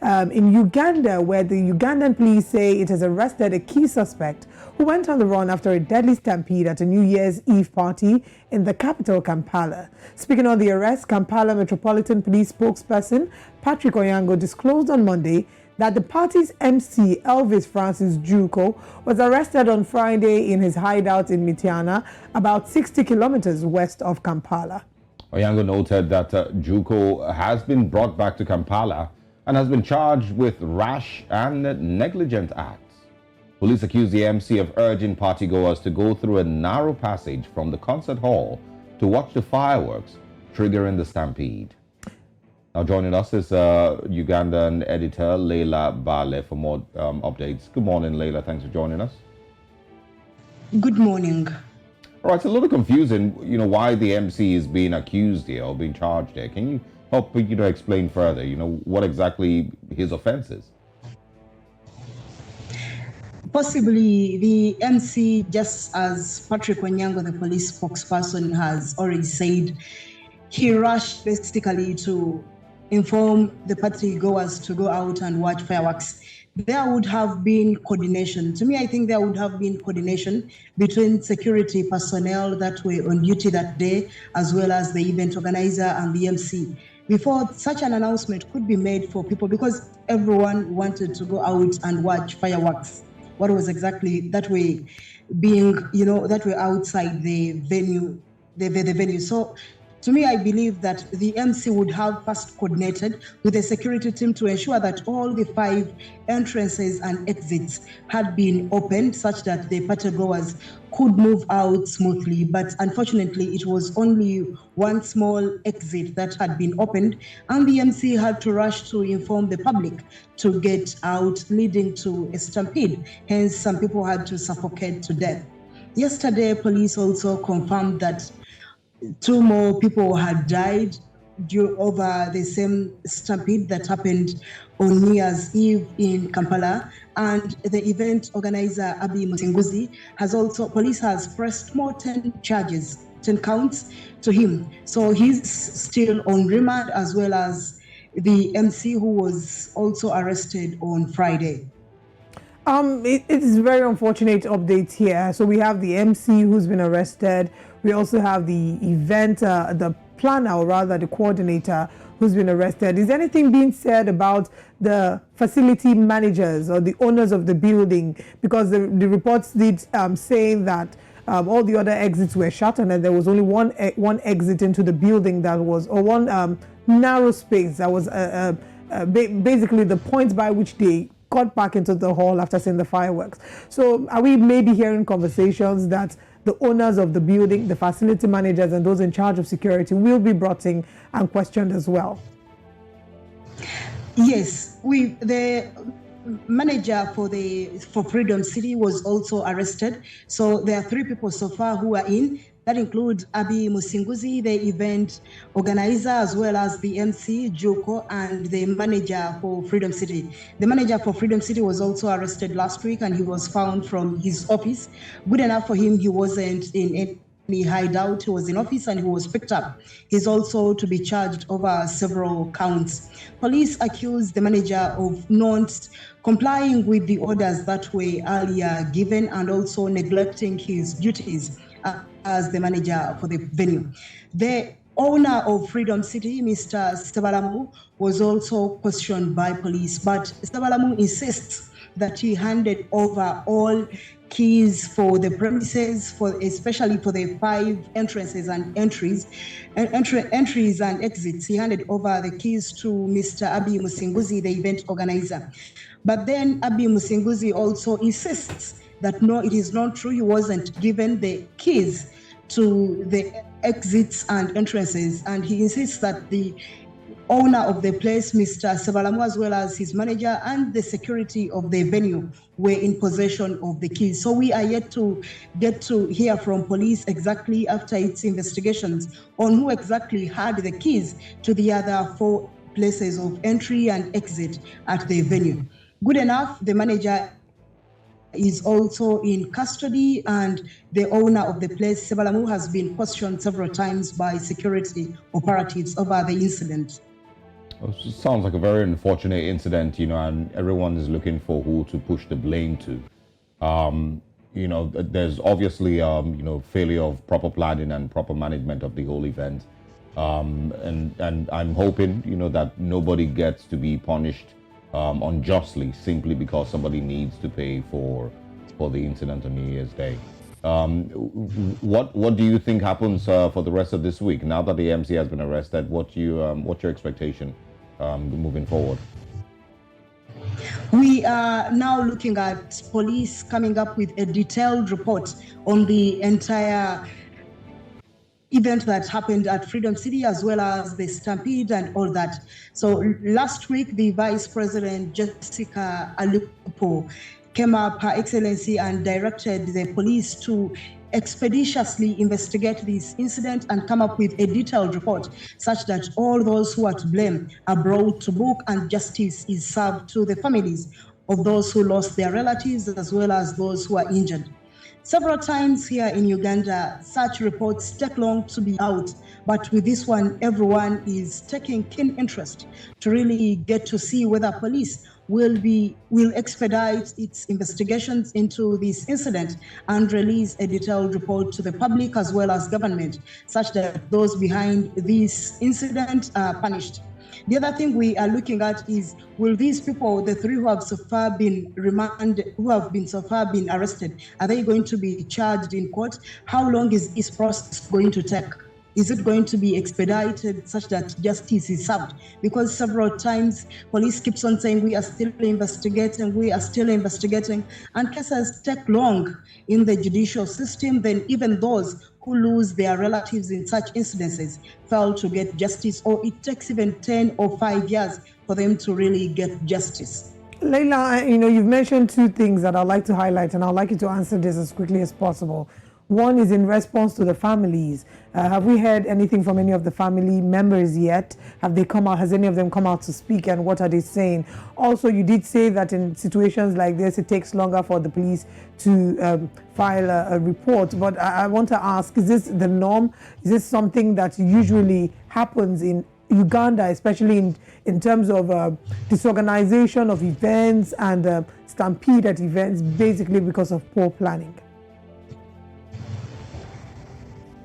in Uganda, where the Ugandan police say it has arrested a key suspect who went on the run after a deadly stampede at a New Year's Eve party in the capital, Kampala. Speaking on the arrest, Kampala Metropolitan Police spokesperson Patrick Onyango disclosed on Monday that the party's MC, Elvis Francis Juuko, was arrested on Friday in his hideout in Mityana, about 60 kilometers west of Kampala. Onyango noted that Juuko has been brought back to Kampala and has been charged with rash and negligent acts. Police accused the MC of urging partygoers to go through a narrow passage from the concert hall to watch the fireworks, triggering the stampede. Now joining us is Ugandan editor LEILAH BBAALE for more updates. Good morning, LEILAH. Thanks for joining us. Good morning. All right, it's a little confusing, why the MC is being accused here or being charged here. Can you help, explain further, what exactly his offense is? Possibly the MC, just as Patrick Onyango, the police spokesperson, has already said, he rushed basically to inform the party goers to go out and watch fireworks. There would have been coordination. To me, I think there would have been coordination between security personnel that were on duty that day, as well as the event organizer and the MC, before such an announcement could be made for people, because everyone wanted to go out and watch fireworks. What was exactly that way being, that way outside the venue, the venue. So to me, I believe that the MC would have first coordinated with the security team to ensure that all the 5 entrances and exits had been opened such that the partygoers could move out smoothly. But unfortunately, it was only one small exit that had been opened, and the MC had to rush to inform the public to get out, leading to a stampede. Hence, some people had to suffocate to death. Yesterday, police also confirmed that 2 more people had died over the same stampede that happened on New Year's Eve in Kampala. And the event organizer, Abi Musinguzi, police has pressed more 10 charges, 10 counts to him. So he's still on remand, as well as the MC, who was also arrested on Friday. It is very unfortunate updates here. So we have the MC who's been arrested. We also have the event, the planner, or rather the coordinator, who's been arrested. Is anything being said about the facility managers or the owners of the building? Because the reports did saying that all the other exits were shut, and that there was only one exit into the building that was, or one narrow space that was basically the point by which they got back into the hall after seeing the fireworks. So are we maybe hearing conversations that the owners of the building, the facility managers, and those in charge of security will be brought in and questioned as well? Yes, the manager for Freedom City was also arrested. So there are 3 people so far who are in. That includes Abi Musinguzi, the event organizer, as well as the MC, Juuko, and the manager for Freedom City. The manager for Freedom City was also arrested last week, and he was found from his office. Good enough for him, he wasn't in any hideout. He was in office and he was picked up. He's also to be charged over several counts. Police accused the manager of not complying with the orders that were earlier given, and also neglecting his duties as the manager for the venue. The owner of Freedom City, Mr. Sebalamu, was also questioned by police, but Sebalamu insists that he handed over all keys for the premises, especially for the 5 entrances and entries and exits. He handed over the keys to Mr. Abi Musinguzi, the event organizer. But then Abi Musinguzi also insists that no, it is not true. He wasn't given the keys to the exits and entrances, and he insists that the owner of the place, Mr. Sebalamu, as well as his manager and the security of the venue, were in possession of the keys. So we are yet to get to hear from police exactly, after its investigations, on who exactly had the keys to the other 4 places of entry and exit at the venue. Good enough, the manager is also in custody, and the owner of the place, Sebalamu, has been questioned several times by security operatives over the incident. Sounds like a very unfortunate incident, and everyone is looking for who to push the blame to. There's obviously, failure of proper planning and proper management of the whole event. And I'm hoping, that nobody gets to be punished unjustly simply because somebody needs to pay for the incident on New Year's Day. What do you think happens for the rest of this week now that the MC has been arrested? What's your expectation moving forward? We are now looking at police coming up with a detailed report on the entire event that happened at Freedom City, as well as the Stampede and all that. So last week, the Vice President, Jessica Alupo, came up, Her Excellency, and directed the police to expeditiously investigate this incident and come up with a detailed report such that all those who are to blame are brought to book and justice is served to the families of those who lost their relatives as well as those who are injured. Several times here in Uganda, such reports take long to be out, but with this one, everyone is taking keen interest to really get to see whether police will expedite its investigations into this incident and release a detailed report to the public as well as government, such that those behind this incident are punished. The other thing we are looking at is, will these people, the three who have so far been remanded, who have been so far been arrested, are they going to be charged in court? How long is this process going to take? Is it going to be expedited such that justice is served? Because several times police keeps on saying we are still investigating, and cases take long in the judicial system. Then even those who lose their relatives in such incidences fail to get justice, or it takes even 10 or 5 years for them to really get justice. LEILAH, you've mentioned two things that I'd like to highlight, and I'd like you to answer this as quickly as possible. One is in response to the families. Have we heard anything from any of the family members yet? Have they come out? Has any of them come out to speak, and what are they saying? Also, you did say that in situations like this, it takes longer for the police to file a report. But I want to ask, is this the norm? Is this something that usually happens in Uganda, especially in terms of disorganization of events and stampede at events, basically because of poor planning?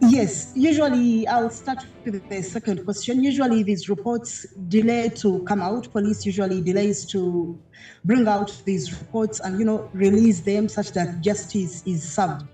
Yes, usually I'll start with the second question. Usually these reports delay to come out. Police usually delays to bring out these reports and, release them such that justice is served.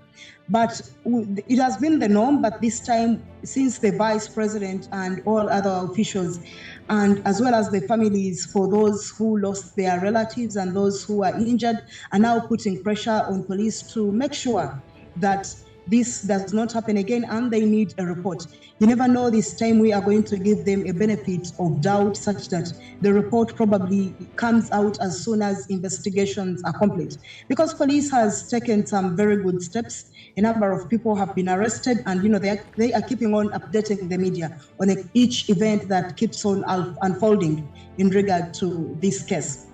But it has been the norm, but this time, since the Vice President and all other officials, and as well as the families for those who lost their relatives and those who are injured, are now putting pressure on police to make sure that this does not happen again, and they need a report. You never know, this time we are going to give them a benefit of doubt such that the report probably comes out as soon as investigations are complete. Because police has taken some very good steps. A number of people have been arrested, and they are keeping on updating the media on each event that keeps on unfolding in regard to this case.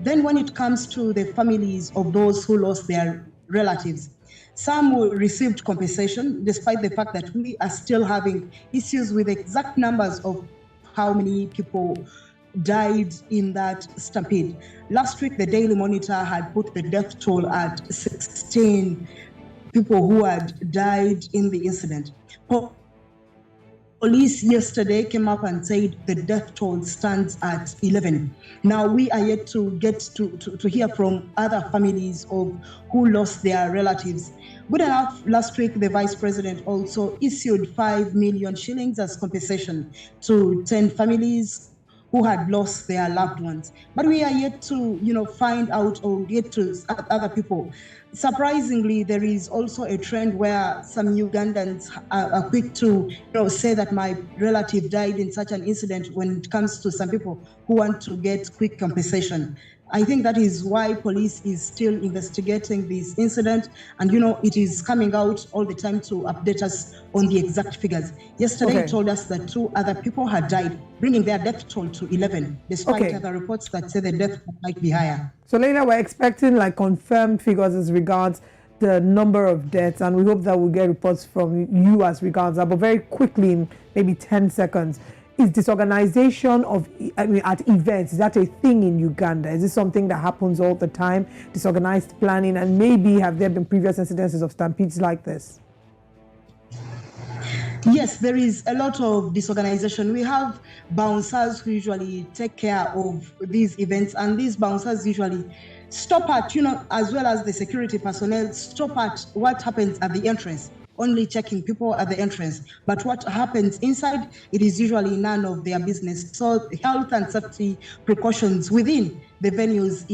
Then when it comes to the families of those who lost their relatives, some received compensation, despite the fact that we are still having issues with exact numbers of how many people died in that stampede. Last week, the Daily Monitor had put the death toll at 16 people who had died in the incident. Police yesterday came up and said the death toll stands at 11. Now we are yet to get to hear from other families of who lost their relatives. Good enough, last week the Vice President also issued 5 million shillings as compensation to 10 families who had lost their loved ones. But we are yet to, find out or get to other people. Surprisingly, there is also a trend where some Ugandans are quick to say that my relative died in such an incident when it comes to some people who want to get quick compensation. I think that is why police is still investigating this incident, and it is coming out all the time to update us on the exact figures. Yesterday it told us that 2 other people had died, bringing their death toll to 11, despite other reports that say the death might be higher. So LEILAH, we're expecting confirmed figures as regards the number of deaths, and we hope that we'll get reports from you as regards that. But very quickly, in maybe 10 seconds, is disorganization of, at events, is that a thing in Uganda? Is this something that happens all the time, disorganized planning, and maybe have there been previous incidences of stampedes like this? Yes, there is a lot of disorganization. We have bouncers who usually take care of these events, and these bouncers usually stop at, as well as the security personnel, stop at what happens at the entrance, only checking people at the entrance. But what happens inside, it is usually none of their business. So health and safety precautions within the venues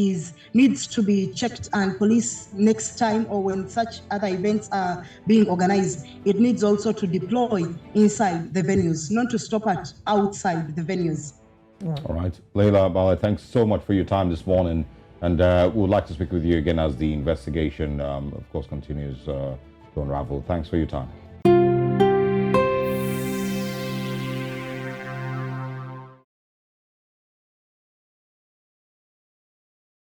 needs to be checked, and police next time, or when such other events are being organized, it needs also to deploy inside the venues, not to stop at outside the venues. All right. LEILAH, BBAALE, thanks so much for your time this morning. And we would like to speak with you again as the investigation, of course, continues to unravel. Thanks for your time.